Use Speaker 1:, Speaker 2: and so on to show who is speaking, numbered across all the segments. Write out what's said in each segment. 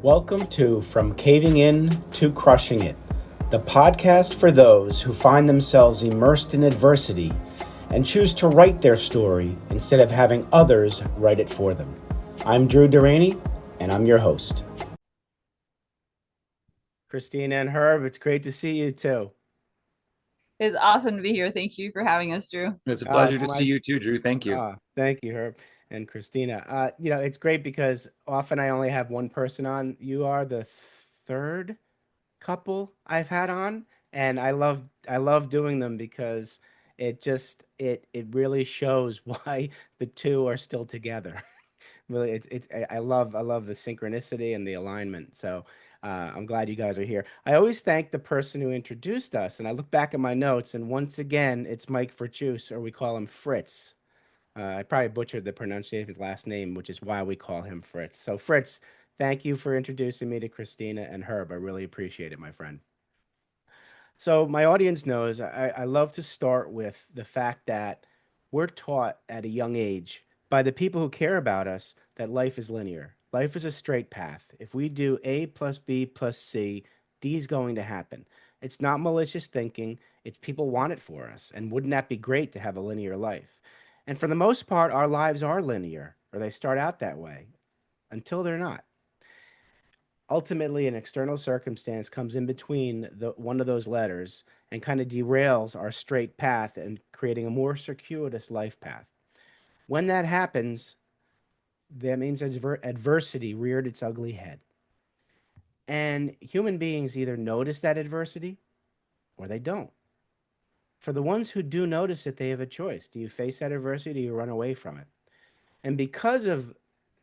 Speaker 1: Welcome to From Caving In to Crushing It, the podcast for those who find themselves immersed in adversity and choose to write their story instead of having others write it for them. I'm Drew Deraney, and I'm your host. Kristina and Herb, it's great to see you too.
Speaker 2: It's awesome to be here. Thank you for having us, Drew.
Speaker 3: It's a pleasure
Speaker 1: It's
Speaker 3: to see
Speaker 1: my
Speaker 3: you too, Drew. Thank you.
Speaker 1: Thank you, Herb and Kristina. It's great because often I only have one person on. You are the third couple I've had on, and I love doing them because it really shows why the two are still together. Really, I love the synchronicity and the alignment. So I'm glad you guys are here. I always thank the person who introduced us, and I look back at my notes, and once again, it's Mike Verjuice, or we call him Fritz. I probably butchered the pronunciation of his last name, which is why we call him Fritz. So Fritz, thank you for introducing me to Kristina and Herb. I really appreciate it, my friend. So my audience knows I love to start with the fact that we're taught at a young age by the people who care about us that life is linear. Life is a straight path. If we do A plus B plus C, D is going to happen. It's not malicious thinking. It's people want it for us. And wouldn't that be great to have a linear life? And for the most part, our lives are linear, or they start out that way until they're not. Ultimately, an external circumstance comes in between one of those letters and kind of derails our straight path and creating a more circuitous life path. When that happens, that means adversity reared its ugly head. And human beings either notice that adversity or they don't. For the ones who do notice it, they have a choice. Do you face that adversity or do you run away from it? And because of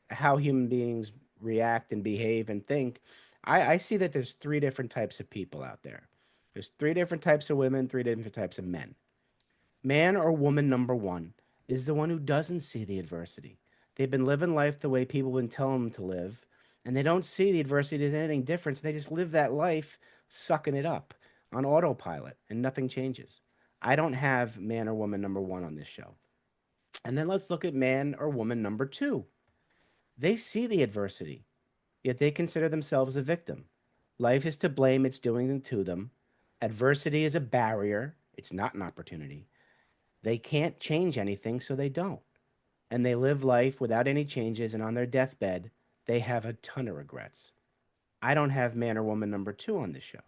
Speaker 1: how human beings react and behave and think, I see that there's three different types of people out there. There's three different types of women, three different types of men. Man or woman number one is the one who doesn't see the adversity. They've been living life the way people have been telling them to live, and they don't see the adversity as anything different. So they just live that life sucking it up on autopilot, and nothing changes. I don't have man or woman number one on this show. And then let's look at man or woman number two. They see the adversity, yet they consider themselves a victim. Life is to blame, it's doing it to them. Adversity is a barrier, it's not an opportunity. They can't change anything, so they don't. And they live life without any changes, and on their deathbed, they have a ton of regrets. I don't have man or woman number two on this show.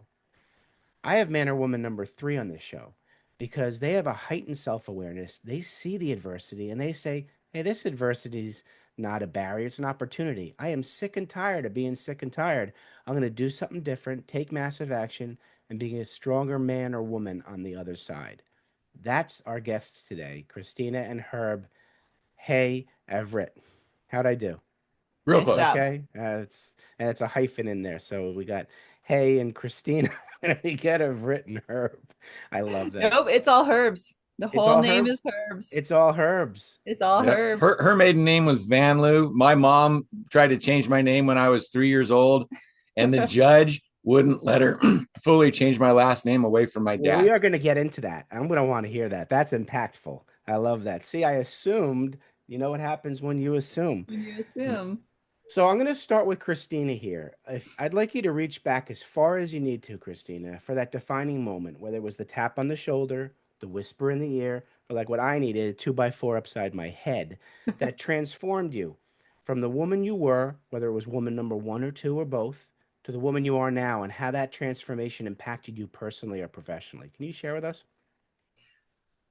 Speaker 1: I have man or woman number three on this show because they have a heightened self awareness. They see the adversity and they say, hey, this adversity is not a barrier, it's an opportunity. I am sick and tired of being sick and tired. I'm going to do something different, take massive action, and be a stronger man or woman on the other side. That's our guests today, Kristina and Herb Heagh-Avritt. How'd I do?
Speaker 3: Real
Speaker 2: Nice
Speaker 3: close.
Speaker 2: job.
Speaker 1: Okay. It's a hyphen in there. So we got Hey and Christina, and we get a written Herb. I love that.
Speaker 2: Nope, it's all herbs. The
Speaker 1: It's
Speaker 2: whole
Speaker 1: all
Speaker 2: name
Speaker 1: Herb.
Speaker 2: is herbs.
Speaker 1: It's all Herbs.
Speaker 2: It's all
Speaker 3: Yep.
Speaker 2: herbs.
Speaker 3: Her maiden name was Van Loo. My mom tried to change my name when I was 3 years old, and the judge wouldn't let her fully change my last name away from my
Speaker 1: Well, we are
Speaker 3: dad's.
Speaker 1: going to get into that. I'm going to want to hear that. That's impactful. I love that. See, I assumed, you know what happens when you assume.
Speaker 2: When you assume.
Speaker 1: So I'm going to start with Christina here. If I'd like you to reach back as far as you need to, Christina, for that defining moment, whether it was the tap on the shoulder, the whisper in the ear, or like what I needed, a two by four upside my head, that transformed you from the woman you were, whether it was woman number one or two or both, to the woman you are now, and how that transformation impacted you personally or professionally. Can you share with us?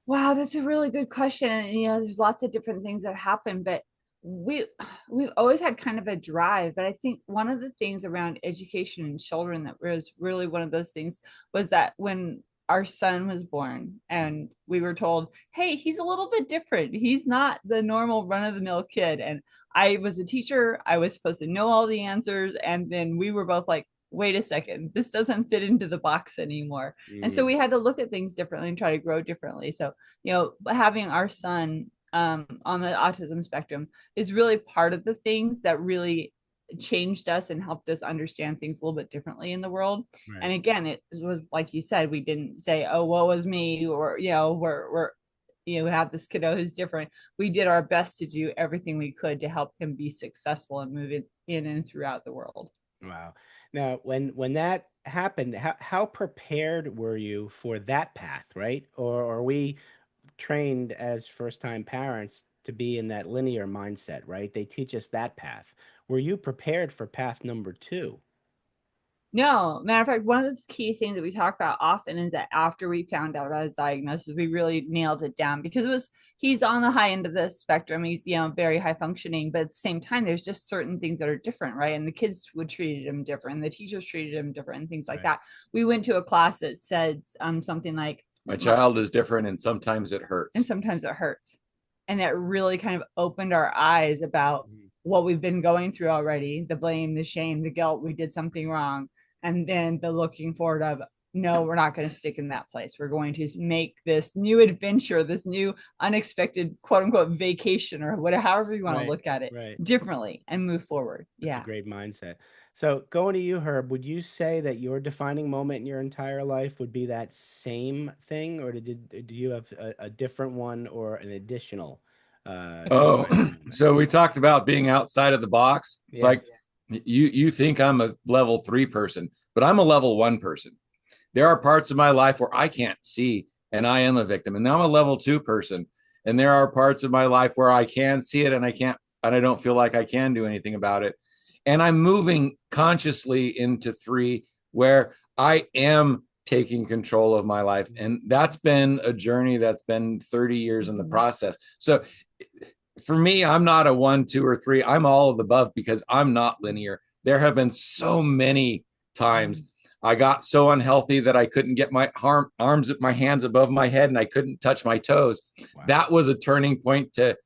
Speaker 2: Wow, that's a really good question. And, there's lots of different things that happen, but we we've always had kind of a drive. But I think one of the things around education and children that was really one of those things was that when our son was born and we were told, hey, he's a little bit different. He's not the normal run-of-the-mill kid. And I was a teacher, I was supposed to know all the answers, and then we were both like, wait a second, this doesn't fit into the box anymore. And so
Speaker 1: Mm,
Speaker 2: we had to look at things differently and try to grow differently. So having our son on the autism spectrum is really part of the things that really changed us and helped us understand things a little bit differently in the world.
Speaker 1: right.
Speaker 2: And again, it was like you said, we didn't say, oh, what was me, or we're we have this kiddo who's different. We did our best to do everything we could to help him be successful and move it in and throughout the world.
Speaker 1: Wow. Now, when that happened, how prepared were you for that path, right? Or are we trained as first-time parents to be in that linear mindset, right? They teach us that path. Were you prepared for path number two?
Speaker 2: No, matter of fact, one of the key things that we talk about often is that after we found out about his diagnosis, we really nailed it down because he's on the high end of the spectrum. He's, very high functioning, but at the same time, there's just certain things that are different, right? And the kids would treat him different, and the teachers treated him different, and things like
Speaker 1: Right.
Speaker 2: that. We went to a class that said something like,
Speaker 3: My child is different, and sometimes it
Speaker 2: and
Speaker 3: hurts.
Speaker 2: sometimes it hurts. And that really kind of opened our eyes about
Speaker 1: Mhm.
Speaker 2: what we've been going through already, the blame, the shame, the guilt, we did something wrong. And then the looking forward of, no, we're not going to stick in that place. We're going to make this new adventure, this new unexpected quote unquote vacation, or whatever, however you want to
Speaker 1: Right.
Speaker 2: look at it,
Speaker 1: Right.
Speaker 2: differently and move forward.
Speaker 1: That's a
Speaker 2: Yeah.
Speaker 1: great mindset. So, going to you, Herb, would you say that your defining moment in your entire life would be that same thing, or do you have a different one or an additional
Speaker 3: Oh,
Speaker 1: defining moment?
Speaker 3: so we talked about being outside of the box. It's like
Speaker 1: Yes.
Speaker 3: you think I'm a level 3 person, but I'm a level 1 person. There are parts of my life where I can't see and I am a victim. And now I'm a level 2 person. And there are parts of my life where I can see it and I don't feel like I can do anything about it. And I'm moving consciously into 3 where I am taking control of my life. And that's been a journey that's been 30 years in the process. So for me, I'm not a 1, 2, or 3. I'm all of the above because I'm not linear. There have been so many times I got so unhealthy that I couldn't get my arms, my hands above my head, and I couldn't touch my toes.
Speaker 1: Wow.
Speaker 3: That was a turning point to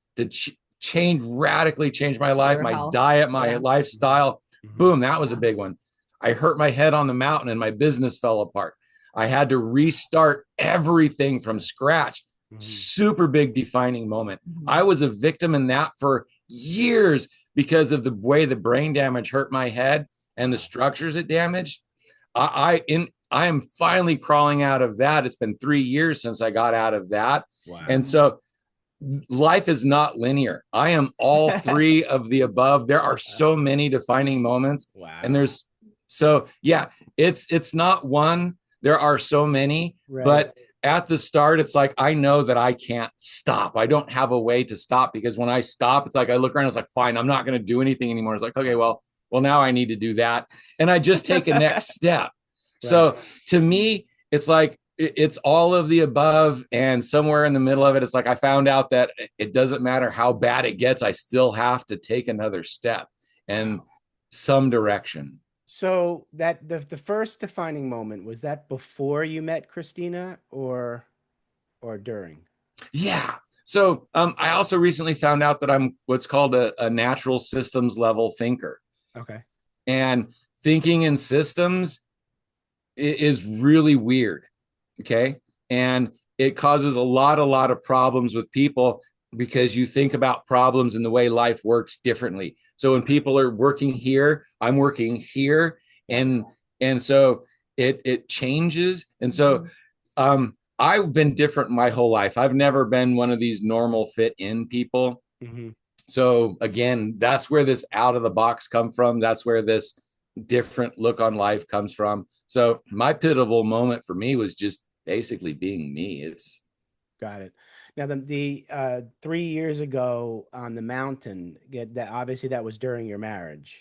Speaker 3: radically change my life,
Speaker 2: Your
Speaker 3: my
Speaker 2: health.
Speaker 3: diet, my
Speaker 2: Yeah.
Speaker 3: lifestyle.
Speaker 1: Mhm.
Speaker 3: Boom, that was a big one. I hurt my head on the mountain and my business fell apart. I had to restart everything from scratch.
Speaker 1: Mhm.
Speaker 3: Super big defining moment.
Speaker 2: Mhm.
Speaker 3: I was a victim in that for years because of the way the brain damage hurt my head and the structures it damaged. I am finally crawling out of that. It's been 3 years since I got out of that.
Speaker 1: Wow.
Speaker 3: And so life is not linear. I am all 3 of the above. There are so many defining moments.
Speaker 1: Wow.
Speaker 3: And it's not one. There are so many,
Speaker 1: Right.
Speaker 3: but at the start, it's like, I know that I can't stop. I don't have a way to stop because when I stop, it's like, I look around, it's like, fine, I'm not going to do anything anymore. It's like, okay, well, now I need to do that. And I just take a next step. So to me, it's like, it's all of the above, and somewhere in the middle of it, it's like I found out that it doesn't matter how bad it gets, I still have to take another step and some direction.
Speaker 1: So that the first defining moment, was that before you met Kristina or during?
Speaker 3: Yeah. So I also recently found out that I'm what's called a natural systems level thinker,
Speaker 1: Okay.
Speaker 3: and thinking in systems is really weird. Okay. And it causes a lot of problems with people because you think about problems and the way life works differently. So when people are working here, I'm working here. And so it changes. And so I've been different my whole life. I've never been one of these normal fit in people.
Speaker 1: Mm-hmm.
Speaker 3: So again, that's where this out of the box come from. That's where this different look on life comes from. So my pivotal moment for me was just basically being me. It's
Speaker 1: Got it. Now the 3 years ago on the mountain, that obviously that was during your marriage,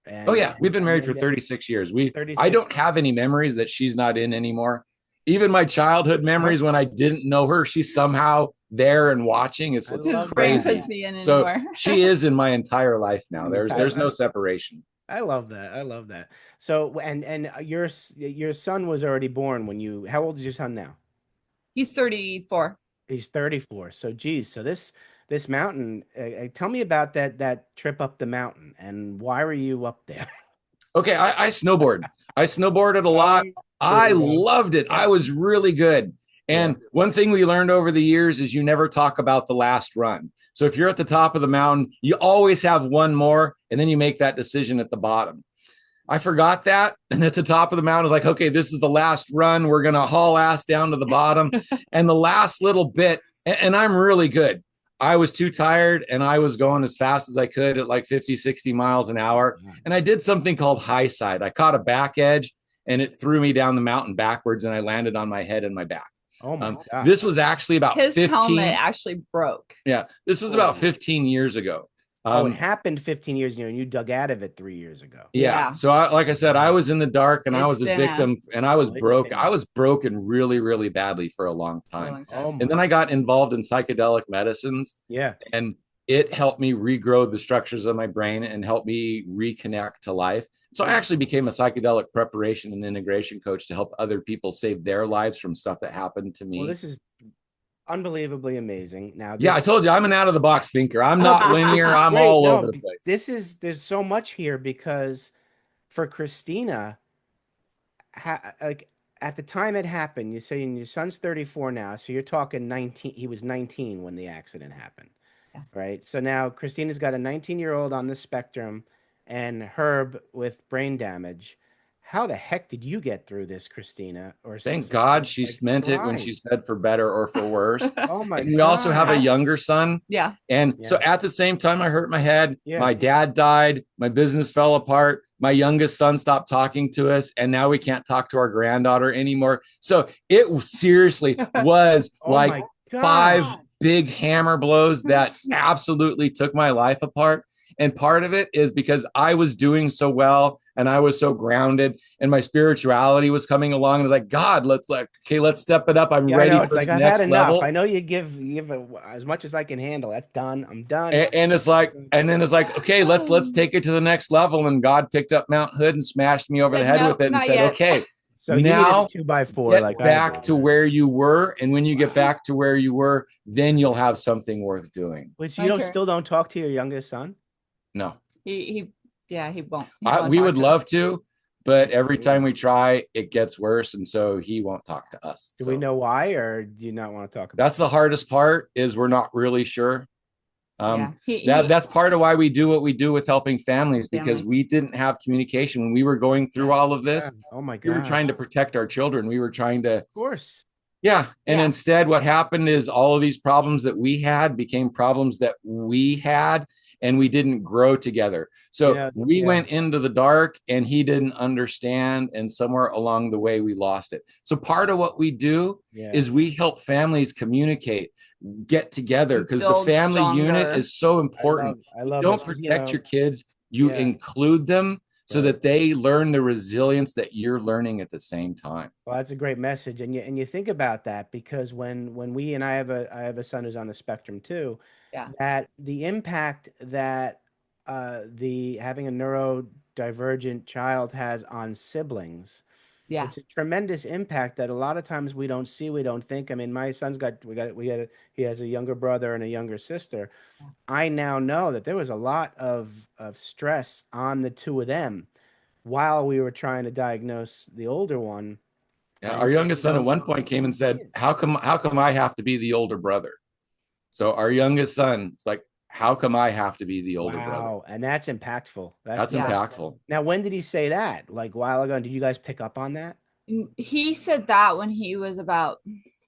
Speaker 3: oh
Speaker 1: and
Speaker 3: yeah, we've been
Speaker 1: and
Speaker 3: married
Speaker 1: then
Speaker 3: for 36 years. I
Speaker 1: 36.
Speaker 3: don't have any memories that she's not in anymore. Even my childhood memories when I didn't know her, she's somehow there and watching. It's
Speaker 1: I
Speaker 3: what's
Speaker 2: His
Speaker 1: love
Speaker 2: brain
Speaker 1: that.
Speaker 3: crazy.
Speaker 2: puts me in
Speaker 3: So
Speaker 2: anymore.
Speaker 3: she is in my entire life now.
Speaker 1: In the
Speaker 3: There's
Speaker 1: title.
Speaker 3: no separation.
Speaker 1: I love that. I love that. So and your son was already born when you. How old is your son now?
Speaker 2: He's 34.
Speaker 1: He's 34. So geez, so this mountain. Tell me about that trip up the mountain and why were you up there?
Speaker 3: Okay, I snowboard. I snowboarded a lot.
Speaker 1: There
Speaker 3: I
Speaker 1: you go.
Speaker 3: loved it. I was really good. And one thing we learned over the years is you never talk about the last run. So if you're at the top of the mountain, you always have one more, and then you make that decision at the bottom. I forgot that. And at the top of the mountain, I was like, okay, this is the last run. We're going to haul ass down to the bottom. And the last little bit, and I'm really good. I was too tired and I was going as fast as I could at like 50, 60 miles an hour. And I did something called high side. I caught a back edge and it threw me down the mountain backwards and I landed on my head and my back.
Speaker 1: Oh my God.
Speaker 3: This was actually about
Speaker 2: His
Speaker 3: 15.
Speaker 2: helmet actually broke.
Speaker 3: Yeah, this was about 15 years ago.
Speaker 1: It happened 15 years ago, and you dug out of it 3 years ago.
Speaker 3: Yeah. So like I said, I was in the dark and I was a victim and I was broke. I was broken really, really badly for a long time. And then I got involved in psychedelic medicines.
Speaker 1: Yeah.
Speaker 3: And it helped me regrow the structures of my brain and help me reconnect to life. So I actually became a psychedelic preparation and integration coach to help other people save their lives from stuff that happened to me.
Speaker 1: Well, this is unbelievably amazing. Now,
Speaker 3: yeah, I told you I'm an out of the box thinker. I'm not linear. I'm all over the place.
Speaker 1: There's so much here because for Kristina, like at the time it happened, you say your son's 34 now, so you're talking 19. He was 19 when the accident happened, right? So now Kristina's got a 19-year-old on the spectrum, and Herb with brain damage. How the heck did you get through this, Kristina? Or
Speaker 3: thank God she meant it when she said for better or for worse.
Speaker 1: Oh my God.
Speaker 3: We also have a younger son.
Speaker 2: Yeah.
Speaker 3: And so at the same time I hurt my head, my dad died, my business fell apart, my youngest son stopped talking to us, and now we can't talk to our granddaughter anymore. So it seriously was like 5 big hammer blows that absolutely took my life apart. And part of it is because I was doing so well and I was so grounded and my spirituality was coming along. I was like, God, let's step it up. I'm ready for the next level.
Speaker 1: I know you give as much as I can handle. That's done. I'm done.
Speaker 3: And it's like, okay, let's take it to the next level. And God picked up Mount Hood and smashed me over the head with it and said, okay,
Speaker 1: so
Speaker 3: now
Speaker 1: 2x4,
Speaker 3: get back to where you were. And when you get back to where you were, then you'll have something worth doing.
Speaker 1: Wait, so you still don't talk to your youngest son?
Speaker 3: No,
Speaker 2: he won't.
Speaker 3: We would love to, but every time we try, it gets worse, and so he won't talk to us.
Speaker 1: Do we know why, or do you not want to talk about?
Speaker 3: That's the hardest part. Is we're not really sure. That's part of why we do what we do with helping families, because we didn't have communication when we were going through all of this.
Speaker 1: Oh my God!
Speaker 3: We were trying to protect our children. We were trying to,
Speaker 1: of course.
Speaker 3: Yeah, and instead, what happened is all of these problems that we had became problems that we had. And we didn't grow together. So we went into the dark and he didn't understand. And somewhere along the way, we lost it. So part of what we do is we help families communicate, get together, because the family unit is so important. I love don't protect your kids. You include them so that they learn the resilience that you're learning at the same time.
Speaker 1: Well, that's a great message. And you think about that, because when we, and I have a son who's on the spectrum too, that the impact that having a neurodivergent child has on siblings, it's a tremendous impact that a lot of times we don't see, we don't think. I mean, my son's he has a younger brother and a younger sister. I now know that there was a lot of stress on the two of them while we were trying to diagnose the older one.
Speaker 3: Our youngest son at one point came and said, how come I have to be the older brother? So our youngest son, it's like, how come I have to be the older brother?
Speaker 1: Wow, and that's impactful.
Speaker 3: That's impactful.
Speaker 1: Now, when did he say that? Like a while ago? Did you guys pick up on that?
Speaker 2: He said that when he was about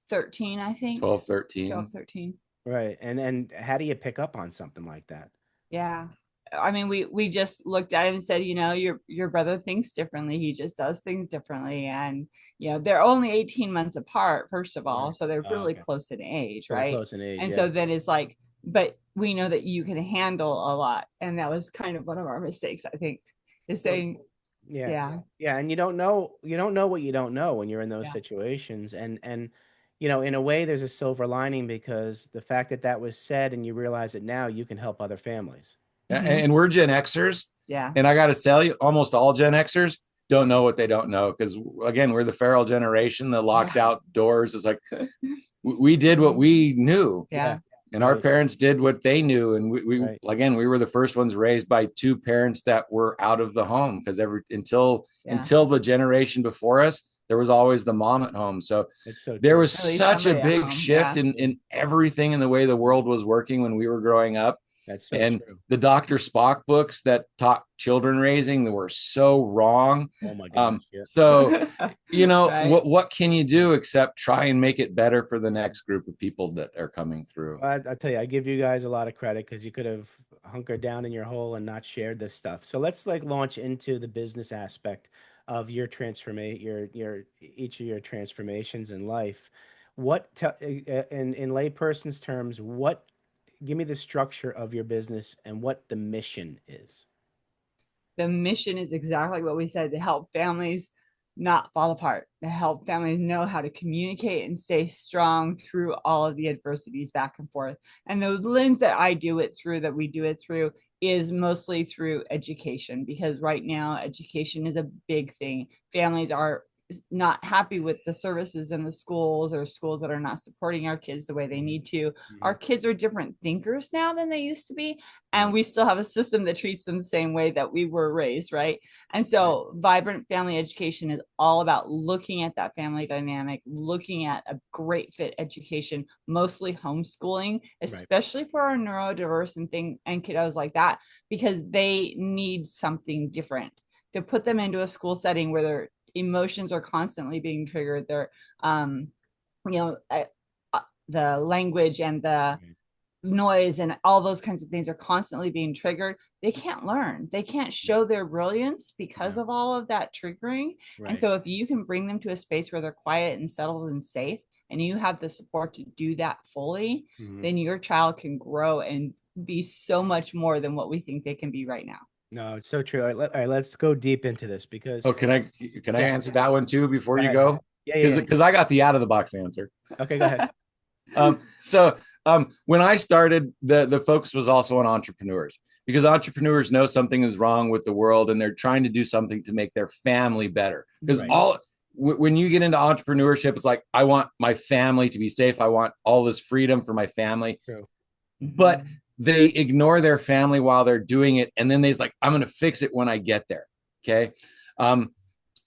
Speaker 2: 13, I think.
Speaker 3: 12, 13.
Speaker 2: 12, 13.
Speaker 1: Right. And how do you pick up on something like that?
Speaker 2: Yeah. I mean, we just looked at him and said, your brother thinks differently. He just does things differently. And, they're only 18 months apart, first of all. So they're really close in age, right?
Speaker 1: Close in age.
Speaker 2: And so then it's like, but we know that you can handle a lot. And that was kind of one of our mistakes, I think, is saying,
Speaker 1: yeah. And you don't know what you don't know when you're in those situations. And, in a way, there's a silver lining, because the fact that was said and you realize that now you can help other families.
Speaker 3: And we're Gen Xers.
Speaker 2: Yeah.
Speaker 3: And I got to tell you, almost all Gen Xers don't know what they don't know. Because again, we're the feral generation, the locked out doors. It's like, we did what we knew.
Speaker 2: Yeah.
Speaker 3: And our parents did what they knew. And we were the first ones raised by two parents that were out of the home, because until the generation before us, there was always the mom at home. So there was such a big shift in everything in the way the world was working when we were growing up.
Speaker 1: That's so
Speaker 3: And
Speaker 1: true.
Speaker 3: the Dr. Spock books that taught children raising, they were so wrong.
Speaker 1: Oh my gosh. Yeah.
Speaker 3: So
Speaker 2: Right.
Speaker 3: what can you do except try and make it better for the next group of people that are coming through?
Speaker 1: I tell you, I give you guys a lot of credit because you could have hunkered down in your hole and not shared this stuff. So let's like launch into the business aspect of your transformation, your each of your transformations in life. In layperson's terms, what give me the structure of your business and what the mission is.
Speaker 2: The mission is exactly what we said, to help families not fall apart, to help families know how to communicate and stay strong through all of the adversities back and forth. And the lens that I do it through, that we do it through, is mostly through education, because right now education is a big thing. Families are not happy with the services in the schools, or schools that are not supporting our kids the way they
Speaker 1: Mhm.
Speaker 2: need to. Our
Speaker 1: Mhm.
Speaker 2: kids are different thinkers now than they used to be, and
Speaker 1: Right.
Speaker 2: we still have a system that treats them the same way that we were raised, right? And
Speaker 1: Right.
Speaker 2: so vibrant family education is all about looking at that family dynamic, looking at a great fit education, mostly homeschooling,
Speaker 1: Right.
Speaker 2: especially for our neurodiverse and kiddos like that, because they need something different to put them into a school setting where their emotions are constantly being triggered. Their you know uh, the language and the
Speaker 1: Right.
Speaker 2: noise and all those kinds of things are constantly being triggered. They can't learn, they can't
Speaker 1: Yeah.
Speaker 2: show their brilliance because
Speaker 1: Yeah.
Speaker 2: of all of that triggering. And
Speaker 1: Right.
Speaker 2: so if you can bring them to a space where they're quiet and settled and safe, and you have the support to do that fully,
Speaker 1: Mhm.
Speaker 2: then your child can grow and be so much more than what we think they can be right now.
Speaker 1: No, it's so true. All right, let's go deep into this because
Speaker 3: Oh, can I
Speaker 1: yeah,
Speaker 3: answer that one too before
Speaker 1: go
Speaker 3: you
Speaker 1: ahead.
Speaker 3: go?
Speaker 1: Yeah, yeah,
Speaker 3: Because I got the out of the box answer.
Speaker 1: yeah. Okay, go ahead.
Speaker 3: So when I started, the focus was also on entrepreneurs, because entrepreneurs know something is wrong with the world and they're trying to do something to make their family better. Because
Speaker 1: Right.
Speaker 3: all when you get into entrepreneurship, it's like, I want my family to be safe. I want all this freedom for my family,
Speaker 1: True.
Speaker 3: but they ignore their family while they're doing it, and then they're like, I'm going to fix it when I get there. Okay. Um,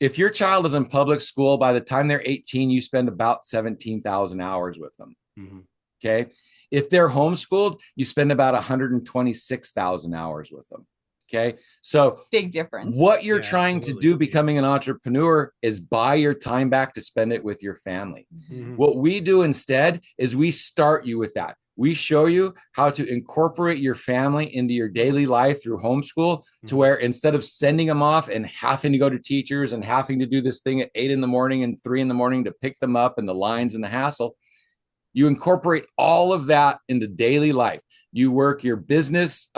Speaker 3: if your child is in public school, by the time they're 18, you spend about 17,000 hours with them.
Speaker 1: Mhm.
Speaker 3: Okay. If they're homeschooled, you spend about 126,000 hours with them. Okay. So
Speaker 2: Big difference.
Speaker 3: what you're
Speaker 1: Yeah,
Speaker 3: trying to
Speaker 1: absolutely.
Speaker 3: do becoming an entrepreneur is buy your time back to spend it with your family.
Speaker 1: Mhm.
Speaker 3: What we do instead is we start you with that. We show you how to incorporate your family into your daily life through homeschool, to
Speaker 1: Mhm.
Speaker 3: where instead of sending them off and having to go to teachers and having to do this thing at 8 in the morning and 3 in the morning to pick them up, and the lines and the hassle, you incorporate all of that into daily life. You work your business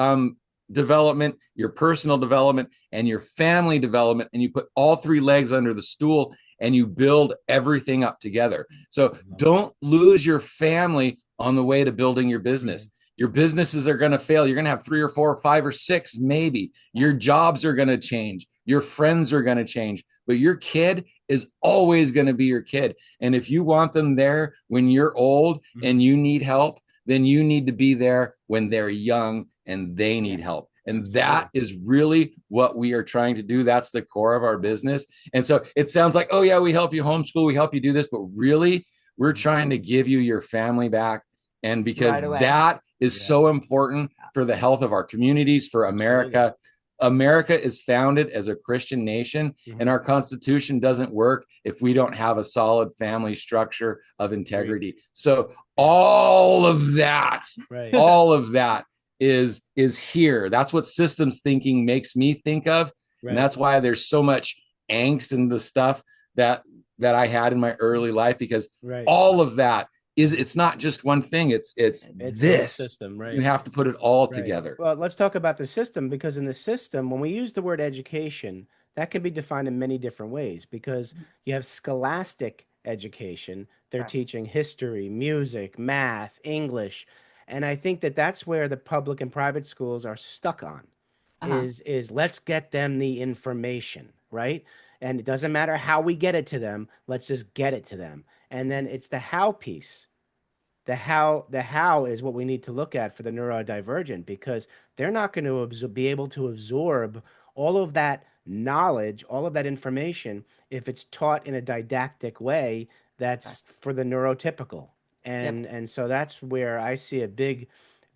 Speaker 3: development, your personal development, and your family development, and you put all three legs under the stool and you build everything up together. So
Speaker 1: I love that.
Speaker 3: don't lose your family on the way to building your business.
Speaker 1: Right.
Speaker 3: Your businesses are going to fail. You're going to have 3 or 4 or 5 or 6, maybe. Your jobs are going to change. Your friends are going to change, but your kid is always going to be your kid. And if you want them there when you're old and
Speaker 1: Mhm.
Speaker 3: you need help, then you need to be there when they're young and they need help. And that
Speaker 1: Absolutely.
Speaker 3: is really what we are trying to do. That's the core of our business. And so it sounds like, oh, yeah, we help you homeschool, we help you do this, but really, we're
Speaker 1: Mhm.
Speaker 3: trying to give you your family back. And because
Speaker 2: Right away.
Speaker 3: that is
Speaker 1: Yeah,
Speaker 3: so important for the health of our communities, for
Speaker 1: absolutely.
Speaker 3: America. America is founded as a Christian nation, and
Speaker 1: Mhm.
Speaker 3: our Constitution doesn't work if we don't have a solid family structure of
Speaker 1: Agreed.
Speaker 3: integrity. So
Speaker 1: Yeah.
Speaker 3: all of that,
Speaker 1: Right.
Speaker 3: all of that is here. That's what systems thinking makes me think of, and
Speaker 1: Right.
Speaker 3: that's why there's so much angst in the stuff that I had in my early life, because
Speaker 1: Right.
Speaker 3: all of that is, it's not just one thing. It's
Speaker 1: It's the whole
Speaker 3: this.
Speaker 1: system,
Speaker 3: You
Speaker 1: right?
Speaker 3: have to put it all
Speaker 1: Right.
Speaker 3: together.
Speaker 1: Well, let's talk about the system because in the system, when we use the word education, that can be defined in many different ways because you have scholastic education. They're
Speaker 2: Right.
Speaker 1: teaching history, music, math, English. And I think that that's where the public and private schools are stuck on
Speaker 2: Uh-huh.
Speaker 1: is let's get them the information, right? And it doesn't matter how we get it to them, let's just get it to them. And then it's the how piece. The how is what we need to look at for the neurodivergent because they're not going to be able to absorb all of that knowledge, all of that information if it's taught in a didactic way
Speaker 2: Right.
Speaker 1: that's for the neurotypical.
Speaker 2: Yep.
Speaker 1: And so that's where I see a big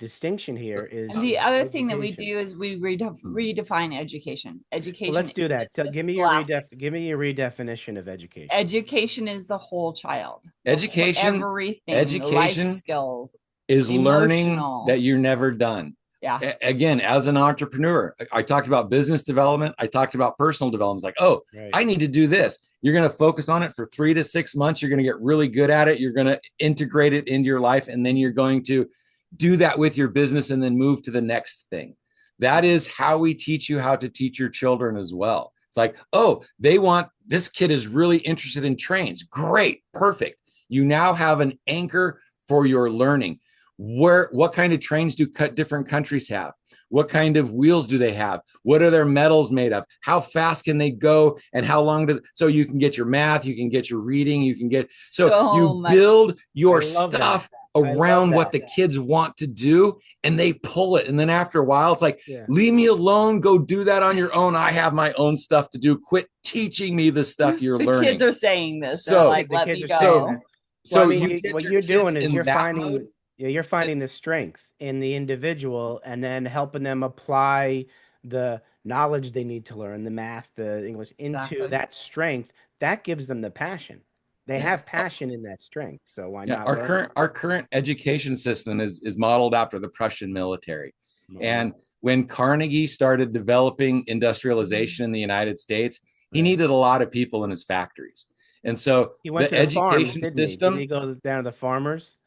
Speaker 1: distinction here
Speaker 2: And
Speaker 1: is
Speaker 2: the other thing that we
Speaker 1: education.
Speaker 2: do is we redefine education.
Speaker 1: Well,
Speaker 2: Education
Speaker 1: let's do that.
Speaker 2: isn't the
Speaker 1: Give me your
Speaker 2: scholastics.
Speaker 1: give me your redefinition of education.
Speaker 2: Education is the whole child.
Speaker 3: Education,
Speaker 2: Everything, life
Speaker 3: education
Speaker 2: skills,
Speaker 3: is learning
Speaker 2: emotional.
Speaker 3: that you're never done.
Speaker 2: Yeah.
Speaker 3: Again, as an entrepreneur, I talked about business development. I talked about personal development. It's like, oh,
Speaker 1: Right.
Speaker 3: I need to do this. You're going to focus on it for 3 to 6 months. You're going to get really good at it. You're going to integrate it into your life. And then you're going to do that with your business and then move to the next thing. That is how we teach you how to teach your children as well. It's like, oh, this kid is really interested in trains. Great, perfect. You now have an anchor for your learning. What kind of trains do different countries have? What kind of wheels do they have? What are their metals made of? How fast can they go? And how long so you can get your math, you can get your reading, you can get, so you build your stuff around what the kids want to do, and they pull it. And then after a while, it's like, leave me alone, go do that on your own. I have my own stuff to do. Quit teaching me the stuff you're learning.
Speaker 2: The kids are saying this.
Speaker 1: So
Speaker 2: like, let me go.
Speaker 1: So I mean, what you're doing is you're finding the strength in the individual and then helping them apply the knowledge they need to learn, the math, the English, into that strength. That gives them the passion. They have passion in that strength. So why not?
Speaker 3: Our current education system is modeled after the Prussian military. And when Carnegie started developing industrialization in the United States, he needed a lot of people in his factories. And so
Speaker 1: he went to the education system. Did he go down to the farmers?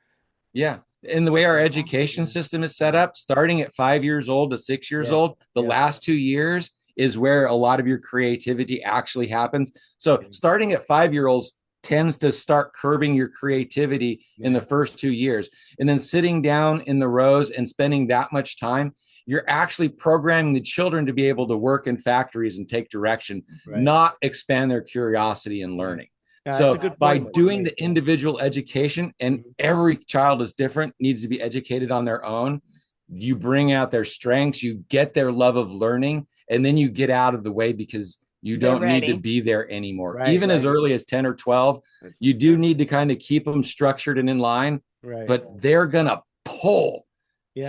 Speaker 3: Yeah. And the way our education system is set up, starting at 5 years old to 6 years old, the last 2 years is where a lot of your creativity actually happens. So starting at 5-year-olds tends to start curbing your creativity in the first 2 years. And then sitting down in the rows and spending that much time, you're actually programming the children to be able to work in factories and take direction, not expand their curiosity and learning. So by doing the individual education, and every child is different, needs to be educated on their own, you bring out their strengths, you get their love of learning, and then you get out of the way because you don't need to be there anymore. Even as early as 10 or 12, you do need to kind of keep them structured and in line, but they're going to pull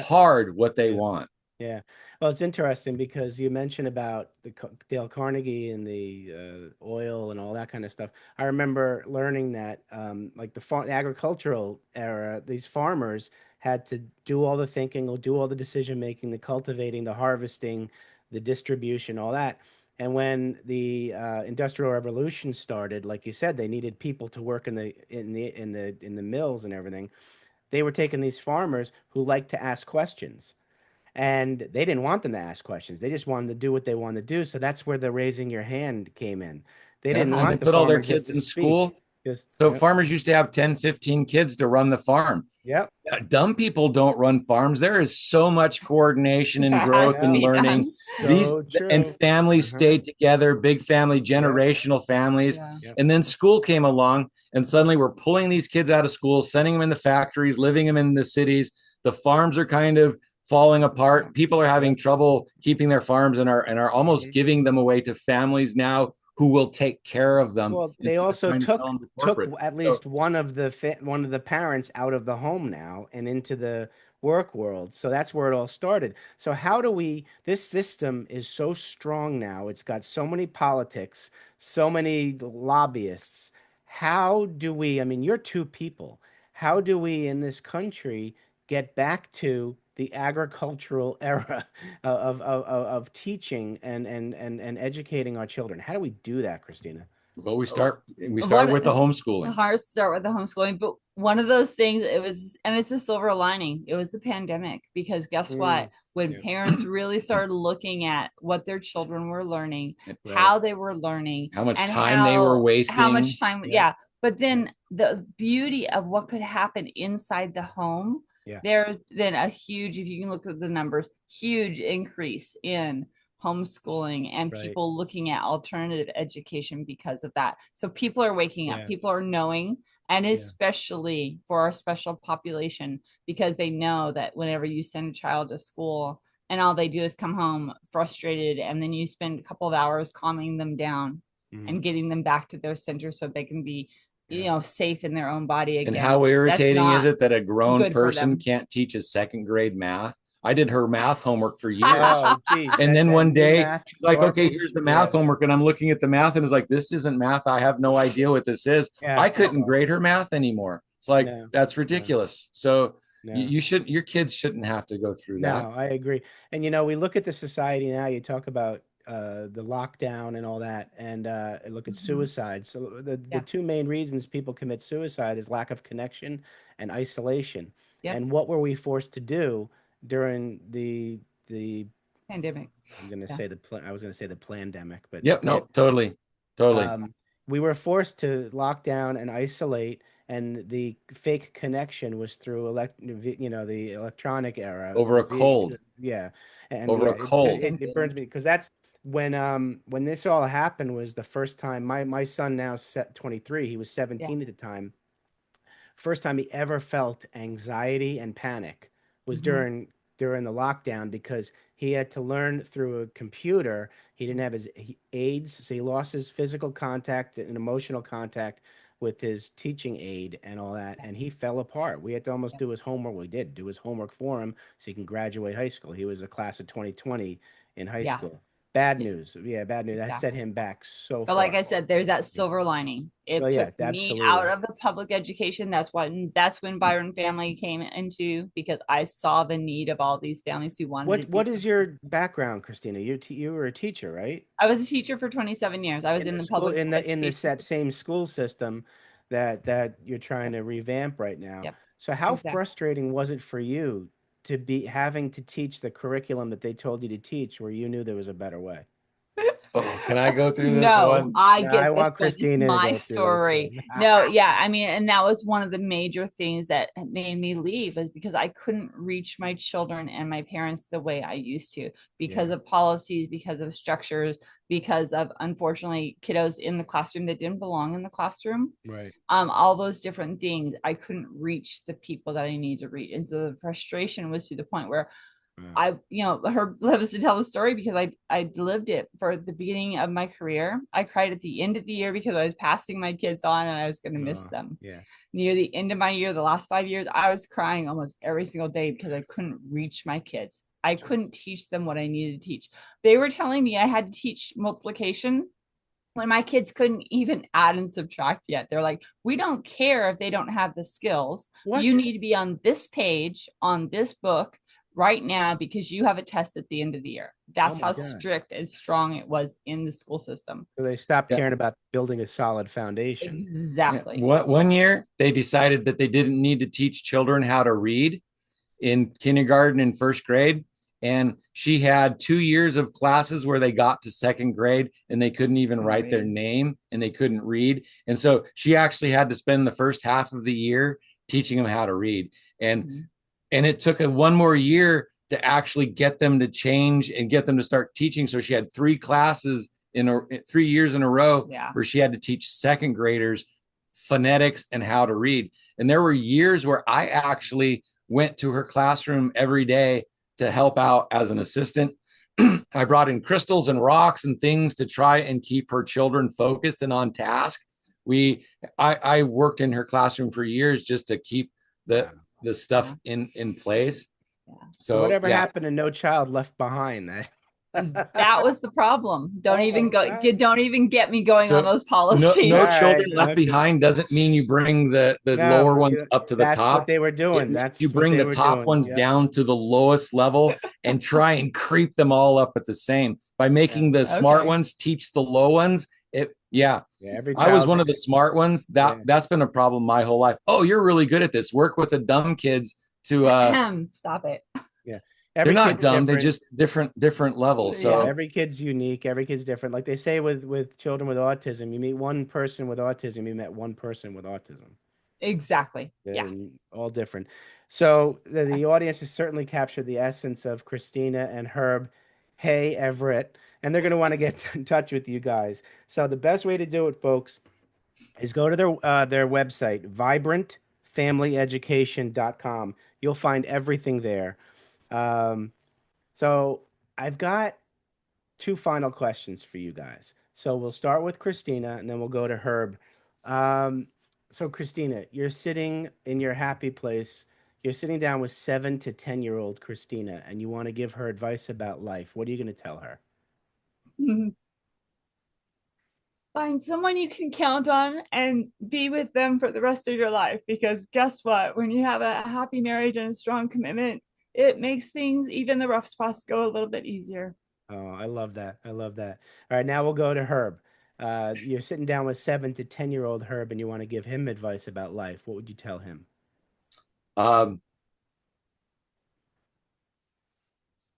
Speaker 3: hard what they want.
Speaker 1: Yeah. Well, it's interesting because you mentioned about the Dale Carnegie and the oil and all that kind of stuff. I remember learning that like the agricultural era, these farmers had to do all the thinking, or do all the decision making, the cultivating, the harvesting, the distribution, all that. And when the Industrial Revolution started, like you said, they needed people to work in the mills and everything. They were taking these farmers who liked to ask questions. And they didn't want them to ask questions. They just wanted to do what they wanted to do. So that's where the raising your hand came in. They didn't want
Speaker 3: put all their kids in school. So farmers used to have 10, 15 kids to run the farm.
Speaker 1: Yep.
Speaker 3: Dumb people don't run farms. There is so much coordination and growth and learning. And families stayed together, big family, generational families. And then school came along, and suddenly we're pulling these kids out of school, sending them in the factories, living them in the cities. The farms are kind of falling apart. People are having trouble keeping their farms and are almost giving them away to families now who will take care of them.
Speaker 1: Well, they also took at least one of the parents out of the home now and into the work world. So that's where it all started. So how do this system is so strong now. It's got so many politics, so many lobbyists. How do we, I mean, you're two people. How do we in this country get back to the agricultural era of teaching and educating our children? How do we do that, Kristina?
Speaker 3: Well, we start with the homeschooling.
Speaker 2: Hard to start with the homeschooling, but one of those things, it's a silver lining. It was the pandemic, because guess what? When parents really started looking at what their children were learning, how they were learning,
Speaker 3: how much time they were wasting,
Speaker 2: how much time, But then the beauty of what could happen inside the home. There's been a huge, if you can look at the numbers, huge increase in homeschooling and people looking at alternative education because of that. So people are waking up, people are knowing, and especially for our special population, because they know that whenever you send a child to school and all they do is come home frustrated, and then you spend a couple of hours calming them down and getting them back to their center so they can be
Speaker 1: Yeah.
Speaker 2: safe in their own body
Speaker 3: And
Speaker 2: again.
Speaker 3: how
Speaker 2: That's
Speaker 3: irritating is
Speaker 2: not
Speaker 3: it that a grown
Speaker 2: good for
Speaker 3: person
Speaker 2: them.
Speaker 3: can't teach a second grade math? I did her math homework for years.
Speaker 1: Oh, geez,
Speaker 3: And then
Speaker 1: that
Speaker 3: one
Speaker 1: new
Speaker 3: day
Speaker 1: math
Speaker 3: she's like, okay, here's
Speaker 1: garbage.
Speaker 3: the
Speaker 1: Yeah.
Speaker 3: math homework. And I'm looking at the math and it's like, this isn't math. I have no idea what this is.
Speaker 1: Yeah,
Speaker 3: I
Speaker 1: that's
Speaker 3: couldn't grade
Speaker 1: awful.
Speaker 3: her math anymore. It's like,
Speaker 1: No,
Speaker 3: that's
Speaker 1: no,
Speaker 3: ridiculous. So
Speaker 1: no.
Speaker 3: you should, your kids shouldn't have to go through that.
Speaker 1: No, I agree. And we look at the society now, you talk about the lockdown and all that, and look at
Speaker 2: Mhm.
Speaker 1: suicide. So the
Speaker 2: Yeah.
Speaker 1: two main reasons people commit suicide is lack of connection and isolation.
Speaker 2: Yep.
Speaker 1: And what were we forced to do during the
Speaker 2: Pandemic.
Speaker 1: I'm gonna
Speaker 2: Yeah.
Speaker 1: say I was gonna say the pandemic, but the
Speaker 3: Yep. No, totally. Totally.
Speaker 1: um, we were forced to lock down and isolate, and the fake connection was through the electronic era.
Speaker 3: Over a cold,
Speaker 1: Yeah, and
Speaker 3: over
Speaker 1: yeah,
Speaker 3: a cold.
Speaker 1: it burns me because that's when this all happened was the first time my son now set 23. He was
Speaker 2: Yeah.
Speaker 1: 17 at the time. First time he ever felt anxiety and panic was
Speaker 2: Hmm.
Speaker 1: during the lockdown because he had to learn through a computer. He didn't have his aides, so he lost his physical contact and emotional contact with his teaching aide and all that, and he fell apart. We had to almost
Speaker 2: Yeah.
Speaker 1: do his homework. We did do his homework for him so he can graduate high school. He was a class of 2020 in high
Speaker 2: Yeah.
Speaker 1: school. Bad
Speaker 2: Yeah.
Speaker 1: news. Yeah, bad news. That set
Speaker 2: Exactly.
Speaker 1: him back so
Speaker 2: But like
Speaker 1: far.
Speaker 2: I said, there's that
Speaker 1: Yeah.
Speaker 2: silver lining.
Speaker 1: Well,
Speaker 2: It
Speaker 1: yeah,
Speaker 2: took me out
Speaker 1: absolutely.
Speaker 2: of the public education. That's when Byron family came into, because I saw the need of all these families who wanted to do
Speaker 1: What is
Speaker 2: something.
Speaker 1: your background, Christina? You were a teacher, right?
Speaker 2: I was a teacher for 27 years. I was
Speaker 1: In
Speaker 2: in
Speaker 1: the
Speaker 2: the
Speaker 1: school
Speaker 2: public
Speaker 1: in the
Speaker 2: education.
Speaker 1: set same school system that you're trying
Speaker 2: Yep.
Speaker 1: to revamp right now.
Speaker 2: Yep.
Speaker 1: So how
Speaker 2: Exactly.
Speaker 1: frustrating was it for you to be having to teach the curriculum that they told you to teach where you knew there was a better way?
Speaker 3: Oh, can I go through this
Speaker 2: No,
Speaker 3: one?
Speaker 2: I
Speaker 1: No, I
Speaker 2: get this
Speaker 1: want
Speaker 2: one. It's
Speaker 1: Christina to
Speaker 2: my
Speaker 1: go through this
Speaker 2: story.
Speaker 1: one.
Speaker 2: No, yeah, I mean, and that was one of the major things that made me leave, is because I couldn't reach my children and my parents the way I used to, because
Speaker 1: Yeah,
Speaker 2: of policies, because of structures, because of, unfortunately, kiddos in the classroom that didn't belong in the classroom.
Speaker 1: right.
Speaker 2: All those different things, I couldn't reach the people that I needed to reach. And so the frustration was to the point where
Speaker 1: Yeah.
Speaker 2: her lives to tell the story, because I lived it for the beginning of my career. I cried at the end of the year because I was passing my kids on and I was going to miss them.
Speaker 1: Yeah.
Speaker 2: Near the end of my year, the last 5 years, I was crying almost every single day because I couldn't reach my kids. I couldn't teach them what I needed to teach. They were telling me I had to teach multiplication when my kids couldn't even add and subtract yet. They're like, we don't care if they don't have the skills. You
Speaker 1: What?
Speaker 2: need to be on this page, on this book right now, because you have a test at the end of the year.
Speaker 1: Oh
Speaker 2: That's
Speaker 1: my
Speaker 2: how
Speaker 1: God.
Speaker 2: strict and strong it was in the school system.
Speaker 1: So they stopped
Speaker 3: Yeah.
Speaker 1: caring about building a solid foundation.
Speaker 3: Yeah.
Speaker 2: Exactly.
Speaker 3: One year they decided that they didn't need to teach children how to read in kindergarten and first grade. And she had 2 years of classes where they got to second grade and they couldn't even
Speaker 2: Couldn't
Speaker 3: write their
Speaker 2: read.
Speaker 3: name and they couldn't read. And so she actually had to spend the first half of the year teaching them how to read. And
Speaker 2: Mhm.
Speaker 3: and it took one more year to actually get them to change and get them to start teaching. So she had three classes in 3 years in a row
Speaker 2: Yeah.
Speaker 3: where she had to teach second graders phonetics and how to read. And there were years where I actually went to her classroom every day to help out as an assistant. I brought in crystals and rocks and things to try and keep her children focused and on task. I worked in her classroom for years just to keep the
Speaker 1: Wow.
Speaker 3: the
Speaker 2: Yeah.
Speaker 3: stuff in place.
Speaker 2: Yeah.
Speaker 1: So
Speaker 3: So
Speaker 1: whatever
Speaker 3: yeah,
Speaker 1: happened to No Child Left Behind?
Speaker 2: And that
Speaker 1: That.
Speaker 2: was the problem.
Speaker 1: Oh my God.
Speaker 2: Don't even get me going on
Speaker 3: so
Speaker 2: those
Speaker 3: no
Speaker 1: All
Speaker 2: policies.
Speaker 1: right.
Speaker 3: children left
Speaker 1: Okay.
Speaker 3: behind doesn't mean you bring the
Speaker 1: No,
Speaker 3: lower ones up to the
Speaker 1: that's what
Speaker 3: top.
Speaker 1: they were
Speaker 3: It
Speaker 1: doing.
Speaker 3: means you
Speaker 1: That's what
Speaker 3: bring
Speaker 1: they
Speaker 3: the
Speaker 1: were
Speaker 3: top
Speaker 1: doing.
Speaker 3: ones
Speaker 1: Yep.
Speaker 3: down to the lowest level and try and creep them all up at the same by
Speaker 1: Yeah.
Speaker 3: making the smart
Speaker 2: Okay.
Speaker 3: ones teach the low ones. Yeah,
Speaker 1: Yeah. Every
Speaker 3: I was
Speaker 1: child's
Speaker 3: one of the smart ones.
Speaker 1: yeah.
Speaker 3: That's been a problem my whole life. Oh, you're really good at this. Work with the dumb kids to
Speaker 2: Stop it.
Speaker 1: Yeah.
Speaker 3: they're
Speaker 1: Every
Speaker 3: not
Speaker 1: kid's
Speaker 3: dumb, they
Speaker 1: different.
Speaker 3: just different levels.
Speaker 1: Yeah.
Speaker 2: Yeah.
Speaker 3: So
Speaker 1: Every kid's unique. Every kid's different. Like they say with children with autism, you meet one person with autism, you met one person with autism.
Speaker 2: Exactly.
Speaker 1: They're
Speaker 2: Yeah.
Speaker 1: all different. So the audience has certainly captured the essence of Christina and Herb Heagh-Avritt, and they're going to want to get in touch with you guys. So the best way to do it, folks, is go to their website, vibrantfamilyeducation.com. You'll find everything there. Um, so I've got two final questions for you guys. So we'll start with Christina, and then we'll go to Herb. Um, So, Kristina, you're sitting in your happy place. You're sitting down with 7 to 10-year-old Kristina, and you want to give her advice about life. What are you going to tell her?
Speaker 2: Find someone you can count on and be with them for the rest of your life. Because guess what? When you have a happy marriage and a strong commitment, it makes things, even the rough spots, go a little bit easier.
Speaker 1: Oh, I love that. I love that. All right, now we'll go to Herb. You're sitting down with 7 to 10-year-old Herb, and you want to give him advice about life. What would you tell him?
Speaker 3: Um,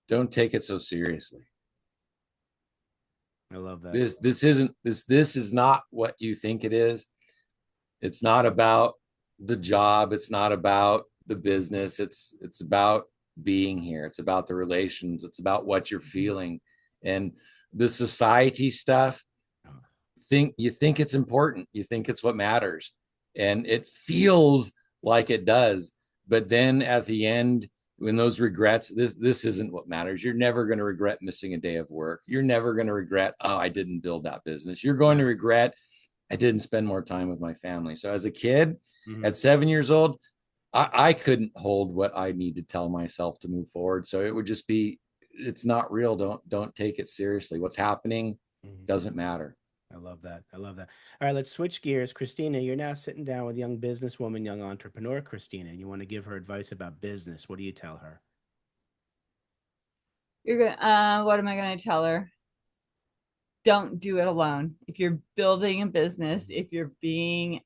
Speaker 3: don't take it so seriously.
Speaker 1: I love that.
Speaker 3: This is not what you think it is. It's not about the job. It's not about the business. It's about being here. It's about the relations. It's about what you're feeling. And the society stuff, you think it's important. You think it's what matters. And it feels like it does. But then at the end, when those regrets, this isn't what matters. You're never going to regret missing a day of work. You're never going to regret, oh, I didn't build that business. You're going to regret, I didn't spend more time with my family. So as a kid, at 7 years old, I couldn't hold what I need to tell myself to move forward. So it would just be, it's not real. Don't take it seriously. What's happening doesn't matter.
Speaker 1: I love that. I love that. All right, let's switch gears. Kristina, you're now sitting down with young businesswoman, young entrepreneur Kristina, and you want to give her advice about business. What do you tell her?
Speaker 2: You're gonna what am I gonna tell her? Don't do it alone. If you're building a business, if you're doing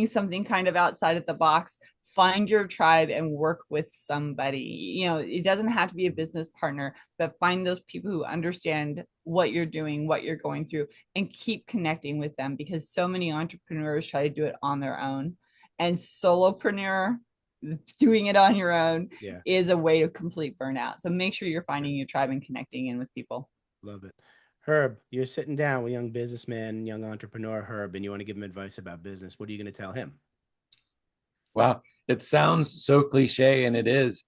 Speaker 2: something kind of outside of the box, find your tribe and work with somebody. It doesn't have to be a business partner, but find those people who understand what you're doing, what you're going through, and keep connecting with them, because so many entrepreneurs try to do it on their own. And solopreneur, doing it on your own, is a way to complete burnout. So make sure you're finding your tribe and connecting in with people.
Speaker 1: Love it. Herb, you're sitting down with young businessman, young entrepreneur Herb, and you want to give him advice about business. What are you going to tell him?
Speaker 3: Wow, it sounds so cliche, and it is.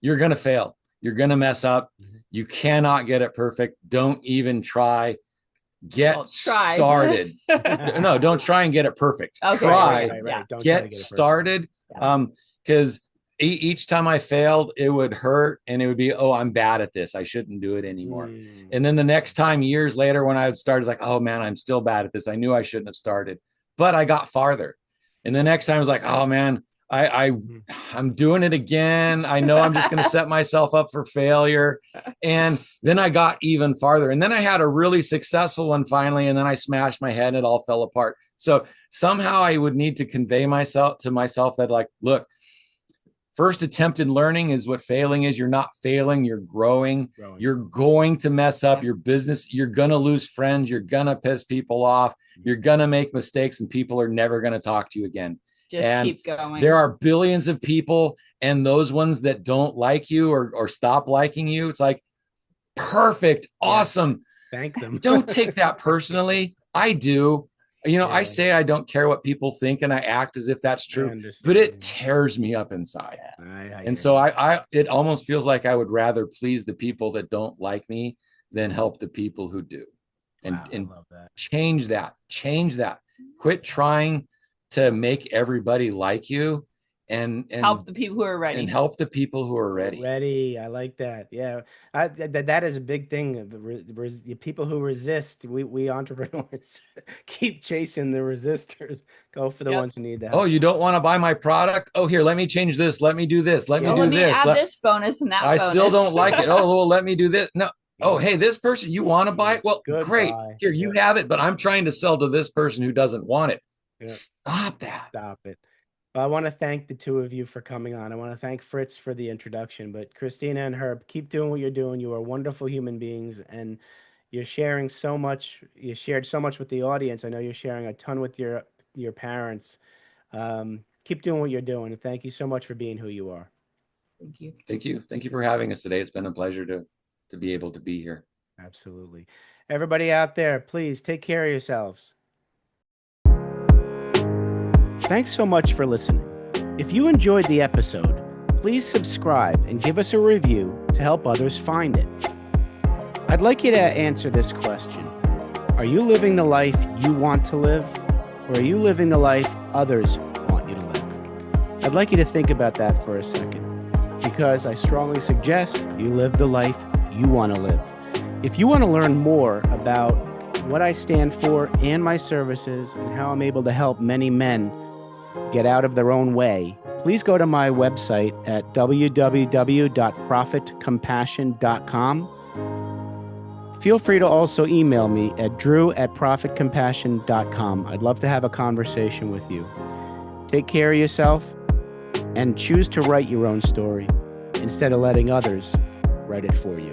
Speaker 3: You're going to fail. You're going to mess up. You cannot get it perfect. Don't even try. Get started. No, don't try and get it perfect. Okay, try. Right. Don't get started. Because each time I failed, it would hurt, and it would be, oh, I'm bad at this. I shouldn't do it anymore. And then the next time, years later, when I would start, it's like, oh man, I'm still bad at this. I knew I shouldn't have started, but I got farther. And the next time I was like, oh man, I'm doing it again. I know I'm just going to set myself up for failure. And then I got even farther. And then I had a really successful one finally. And then I smashed my head and it all fell apart. So somehow I would need to convey to myself that, like, look, first attempt in learning is what failing is. You're not failing, you're growing. You're going to mess up your business. You're going to lose friends. You're going to piss people off. You're going to make mistakes, and people are never going to talk to you again.
Speaker 2: Just keep going.
Speaker 3: There are billions of people, and those ones that don't like you or stop liking you, it's like, perfect, awesome.
Speaker 1: Thank them.
Speaker 3: Don't take that personally. I do. I say I don't care what people think, and I act as if that's true, but it tears me up inside. And so it almost feels like I would rather please the people that don't like me than help the people who do. And love that. Change that. Quit trying to make everybody like you, and
Speaker 2: help the people who are ready.
Speaker 3: And help the people who are ready.
Speaker 1: I like that. Yeah, that is a big thing. The people who resist, we entrepreneurs keep chasing the resistors. Go for the ones who need that.
Speaker 3: Oh, you don't want to buy my product? Oh, here, let me change this. Let me do this. Let me do this.
Speaker 2: Add this bonus and that.
Speaker 3: I still don't like it. Oh, well, let me do this. No. Oh, hey, this person, you want to buy it? Well, great. Here, you have it, but I'm trying to sell to this person who doesn't want it. Stop that.
Speaker 1: Stop it. Well, I want to thank the two of you for coming on. I want to thank Fritz for the introduction, but Kristina and Herb, keep doing what you're doing. You are wonderful human beings, and you're sharing so much. You shared so much with the audience. I know you're sharing a ton with your parents. Keep doing what you're doing, and thank you so much for being who you are.
Speaker 2: Thank you.
Speaker 3: Thank you. Thank you for having us today. It's been a pleasure to be able to be here.
Speaker 1: Absolutely. Everybody out there, please take care of yourselves. Thanks so much for listening. If you enjoyed the episode, please subscribe and give us a review to help others find it. I'd like you to answer this question. Are you living the life you want to live? or are you living the life others want you to live? I'd like you to think about that for a second, because I strongly suggest you live the life you want to live. If you want to learn more about what I stand for and my services and how I'm able to help many men get out of their own way, please go to my website at www.profitcompassion.com. Feel free to also email me at drew@profitcompassion.com. I'd love to have a conversation with you. Take care of yourself and choose to write your own story instead of letting others write it for you.